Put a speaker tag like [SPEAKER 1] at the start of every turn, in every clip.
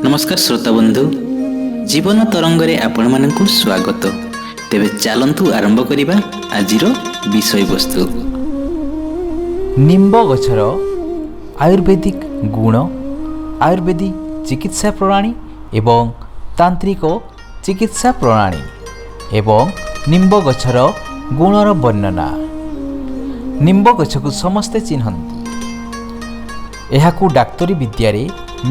[SPEAKER 1] नमस्कार श्रोता बंधु, जीवन तरंगरे आपण मानकु स्वागत। तेबे चलंतु आरंभ करिबा आजिर विषय वस्तु।
[SPEAKER 2] निम्ब गछर आयुर्वेदिक गुण, आयुर्वेदिक चिकित्सा प्रणाली एवं तांत्रिक चिकित्सा प्रणाली एवं निम्ब गछर गुणर वर्णना। निम्ब गछकु समस्ते चिन्हନ୍ତି। एहाकु डाक्तरी विद्यारे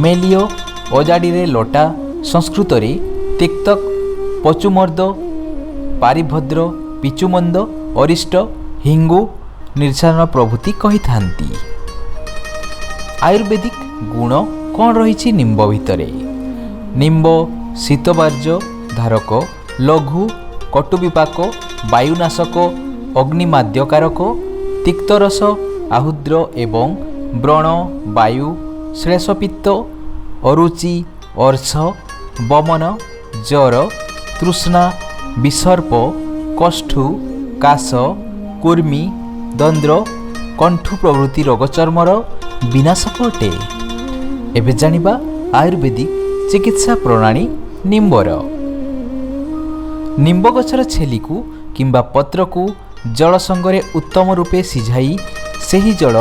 [SPEAKER 2] मेलियो अजाड़ीरे लोटा, संस्कृत रे तिक्तक, पचुमर्द, पारिभद्र, पिचुमंद, अरिष्ट, हिंगु, निर्सारण प्रभृति कही थांती। आयुर्वेदिक गुण कौन रही निम्ब भितरे? निम्ब शीतबार्ज धारक, लघु, कटुविपाक, वायुनाशक, अग्निमाद्यकारक, तिक्तरस, आहुद्र एवं व्रण, वायु, श्लेषपित्त, अरुचि, अर्श, बमन, जर, तृष्णा, विसर्प, कष्ठु, काश, कुर्मी, दंद्र, कंठु प्रभृति रोग चर्मर विनाशक अटे। एबे जानिबा आयुर्वेदिक चिकित्सा प्रणाली निम्बर। निम्ब गछर छेलिकु किंबा पत्रकु जल संगरे उत्तम रूपे सिझाई सेही जल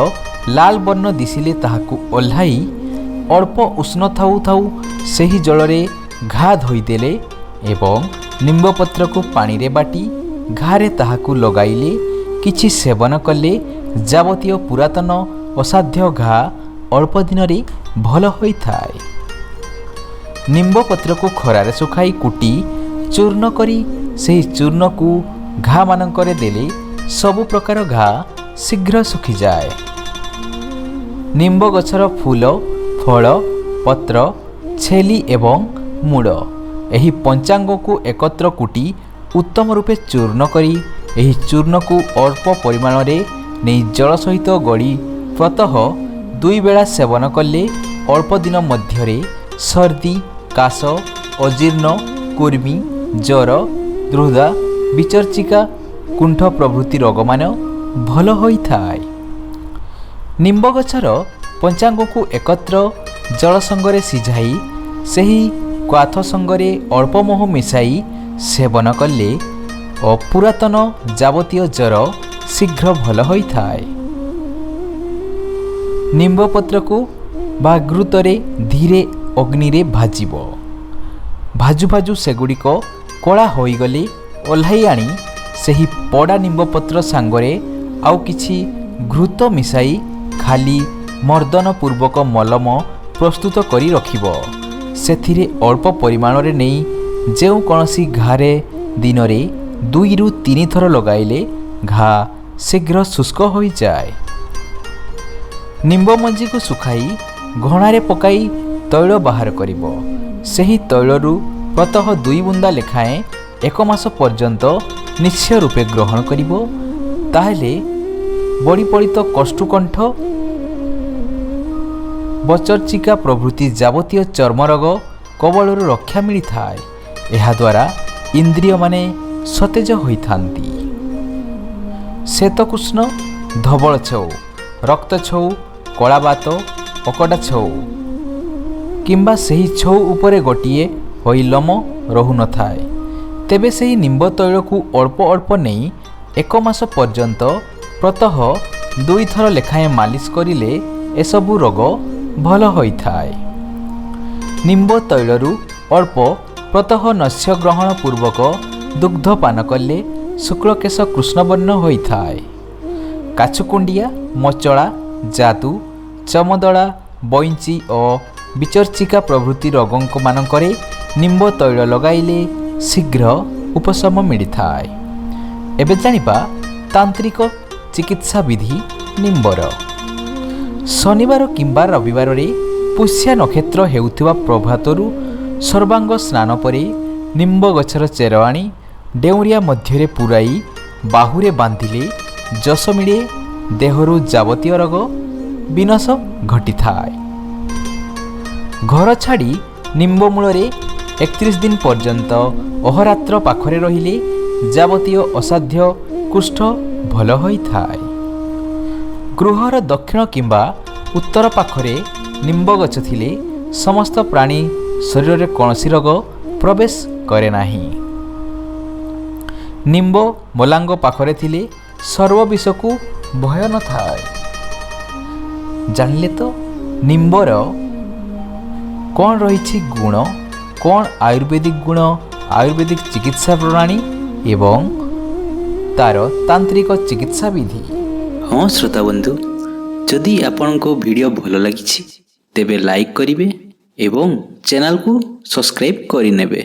[SPEAKER 2] लाल वर्ण दिसिले ताहाकु ओल्हाई अल्प उष्ण थाउ थाउ सेही जलरे घा धोईदेले एवं निम्ब पत्र को पानी रे बाटी घारे ताहाकु लगाइले किछि सेवन कले जावतीय पुरातन असाध्य घा अल्प दिन रे भल होइथाय। निम्ब पत्र को खरारे सुखाई कुटी चूर्ण करी सेही चूर्ण को घा मानकरे देले सबु प्रकार घा शीघ्र सुखी जाए। निम्ब गछर फूल, फल, पत्र, छेली एवं मूड़ एही पंचांग को एकत्र कुटी उत्तम रूपे चूर्ण करी एही चूर्ण को अल्प परिमाण रे नहीं जल सहित गड़ी प्रतः 2 बेला सेवन कले अल्प दिन मध्यरे सर्दी, काश, अजीर्ण, कुर्मी, जर, द्रुधा, विचर्चिका, कुंठ प्रभृति रोगमान भल होइथाय। निम्ब गछर पंचांग को एकत्र जल संगरे सिझाई सेही क्वाथ संगरे अल्प मह मिसाई सेवन कले पुरातन जावतीय जर शीघ्र भल होइथाय। निम्ब पत्र को घृतरे धीरे अग्नि रे भाजिबो। भाजु भाजु सेगुड़िक कला होइगले ओल्हाई आनी सेही पड़ा निम्ब पत्र सांगरे आउ किछि घृत मिसाई खाली मर्दन पूर्वक मलम प्रस्तुत करी रखिबो। सेथिरे अल्प परिमाण रे नहीं जेउ कोनसी घारे दिन रे 2 रु 3 थर लगाइले घा शीघ्र शुष्क होई जाए। निम्ब मंजी को सुखाई घणारे पकाई तैल बाहर करिबो। सेही तैलरु प्रतः 2 बुंदा लेखाएं 1 मास पर्यंत निश्चय रूपे ग्रहण करिबो। ताहेले बड़ी पड़ित कष्टुकंठ, बचर्चिका प्रभृति जावतीय चर्म रोग कबलरू रक्षा मिलिथाय। एहा द्वारा इंद्रिय माने सतेज होइथांती। श्वेतकृष्ण, धवल छौ, रक्त छौ, कलाबात, अकटा छौ किंबा सेही छौ उपरे गोटिए होई लम रहु न थाए। तेबे सेही निम्ब तैल को अल्प अल्प नहीं 1 मास पर्यंत प्रतः 2 थर लेखाएं मालिश करिले एसबु रोग भल होइथाय। निम्ब तैलरु अल्प प्रतः नस्य ग्रहण पूर्वक दुग्ध पान कले शुक्लकेश कृष्णवर्ण होइथाय। काछुकुंडिया, मचला, जादू, चमदड़ा, बइंची और विचर्चिका प्रभृति रोगों मानकरे निम्ब तैल लगाइले शीघ्र उपशम मिलिथाय। एबे जानिबा तांत्रिक चिकित्सा विधि निम्बर। शनिवार किंबा रविवार रे पुष्या नक्षत्र हेउथिबा प्रभातरु सर्वांग स्नान परे निम्ब गछर चेर आनी डेउरिया मध्यरे पुराई बाहुरे बांधिले जस मिले देहरु जावतीय रोग विनाश घटिथाय। घर छाड़ी निम्ब मूलरे 31 दिन पर्यंत अहरात्र पाखरे रहिले जावतीय असाध्य कुष्ठ भल होइथाय। गृहर दक्षिण किंबा उत्तर पाखरे निम्ब गछ थिले समस्त प्राणी ଶରୀରରେ କୌଣସି ରୋଗ ପ୍ରବେଶ କରେ ନାହିଁ। ନିମ୍ବ ମଲାଙ୍ଗ ପାଖରେ ଥିଲେ ସର୍ବବିଷକୁ ଭୟ ନଥାଏ। ଜାଣିଲେ ତ ନିମ୍ବର କ'ଣ ରହିଛି ଗୁଣ, କ'ଣ ଆୟୁର୍ବେଦିକ ଗୁଣ, ଆୟୁର୍ବେଦିକ ଚିକିତ୍ସା ପ୍ରଣାଳୀ ଏବଂ ତାର ତାନ୍ତ୍ରିକ ଚିକିତ୍ସା ବିଧି।
[SPEAKER 1] ହଁ ଶ୍ରୋତା ବନ୍ଧୁ, ଯଦି ଆପଣଙ୍କୁ ଭିଡ଼ିଓ ଭଲ ଲାଗିଛି ତେବେ ଲାଇକ୍ କରିବେ ଏବଂ ଚ୍ୟାନେଲକୁ ସବସ୍କ୍ରାଇବ୍ କରିନେବେ।